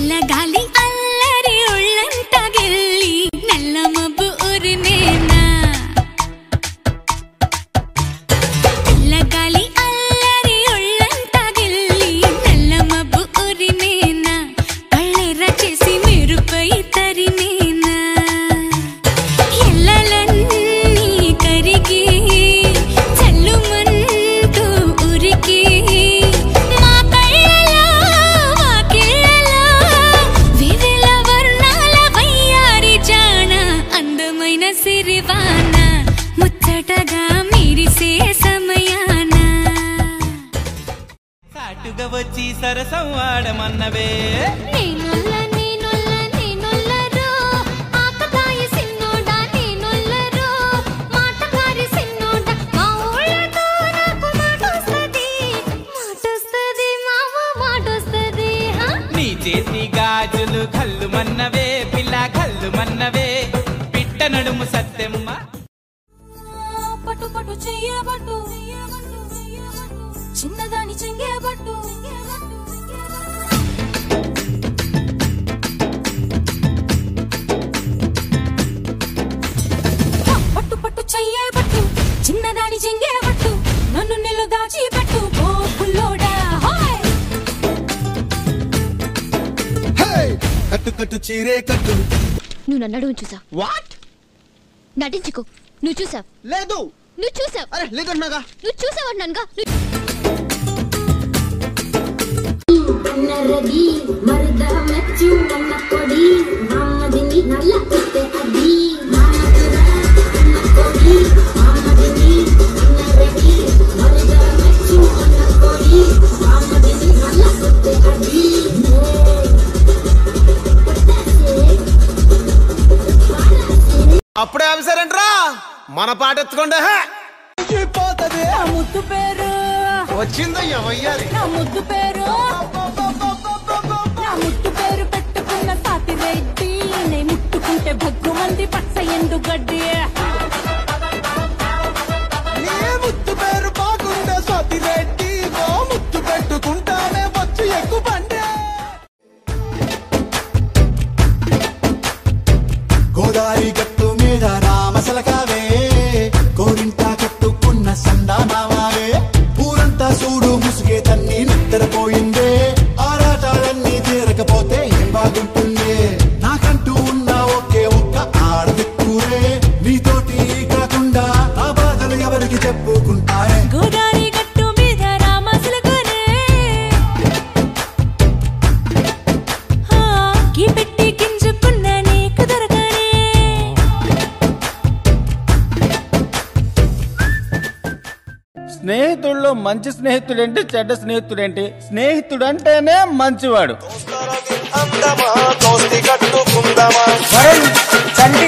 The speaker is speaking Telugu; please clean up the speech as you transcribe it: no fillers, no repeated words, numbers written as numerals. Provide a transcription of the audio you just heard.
చల్లగాలి అల్లరి ఒళ్ళంతా గిల్లి నల్ల మబ్బు ఉరిమేనా చల్లగాలి అల్లరి ఒళ్ళంతా గిల్లి నల్ల మబ్బు ఉరిమేనా కళ్ళెర్ర చేసి మెరుపై తరిమేనా ఎల్లలన్నీ కరిగి చల్లుమంటూ ఉరికి మా కళ్ళలో వాకిళ్ళలో వివిల వర్ణాల వయ్యారి జాణ అందమైన సిరివాన ముచ్చటగా మెరిసే సమయాన సాటుగా వచ్చి సరసం ఆడమన్నవే నేనొల్ల నేనొల్ల నేనొల్లరో ఆకతాయి సిన్నోడా నేనొల్లరో మాటకారి సిన్నోడా మా ఊళ్ళతో నాకు మాటొస్తది మావో మాటొస్తది నీ చేతి గాజులు కళ్ళు మన్నవే పిల్ల కళ్ళు మన్నవే పిట్ట నడుము సత్తెమ్మ పట్టు పట్టు చెయ్యబట్టు చిన్నదాని చెంగేబట్టు పట్టు పట్టు చెయ్యబట్టు చిన్నదాని చెంగేబట్టు నన్ను నిలు దాచిపెట్టు ఓ పుల్లోడా కట్టు కట్టు చీరే కట్టు నువ్వు నన్ను అడుగు చూసావు వాట్ నటించుకో నువ్వు చూసావు లేదు నువ్వు చూసావు అరే లేదన్నాగా నువ్వు చూసావు అన్నానుగా నరది మరద మెచ్చు అన్న కొడి మామదిని నల్ల కుట్టే అది మామదిని అన్న కొడి మామదిని నరది మరద మెచ్చు అన్న కొడి మామదిని నల్ల కుట్టే అది అప్పుడే ఆఫీసరంట్రా మన పాట ఎత్తుకోండి పోతుంది ముద్దు పేరు వచ్చిందయ్యా వయ్యారి నా ముద్దు పేరు నా ముద్దు పేరు పెట్టుకున్న సాతి రెడ్డి నే ముట్టుకుంటే భగ్గు మంది పచ్చ ఎండు గడ్డి నీ ముద్దు పేరు బాగుండే స్వాతి రెడ్డి ఓ ముద్దు పెట్టుకుంటానే వచ్చి ఎక్కువ పండే గోదావరి గట్టు మీద రామసలకావే కోరింటా కట్టుకున్న సండానావావే ఊరంతా చూడు ముసుగే తన్ని నిద్రపోయిందే ఆరాటాలన్నీ తీరకపోతే ఏం బాగుంటుందే నాకంటూ ఉన్న ఒకే ఒక్క ఆడదిక్కురే నీతోటి కాకుండా ఆ బాధలు ఎవరికి చెప్పుకుంటారే గోదావరి గట్టు మీద రామసలకునే గీ పెట్టి గింజుకున్న నీకు దొరకనే స్నేహితుల్లో మంచి స్నేహితుడేంటి చెడ్డ స్నేహితుడేంటి స్నేహితుడు అంటేనే మంచివాడు వరుణ్, చంటి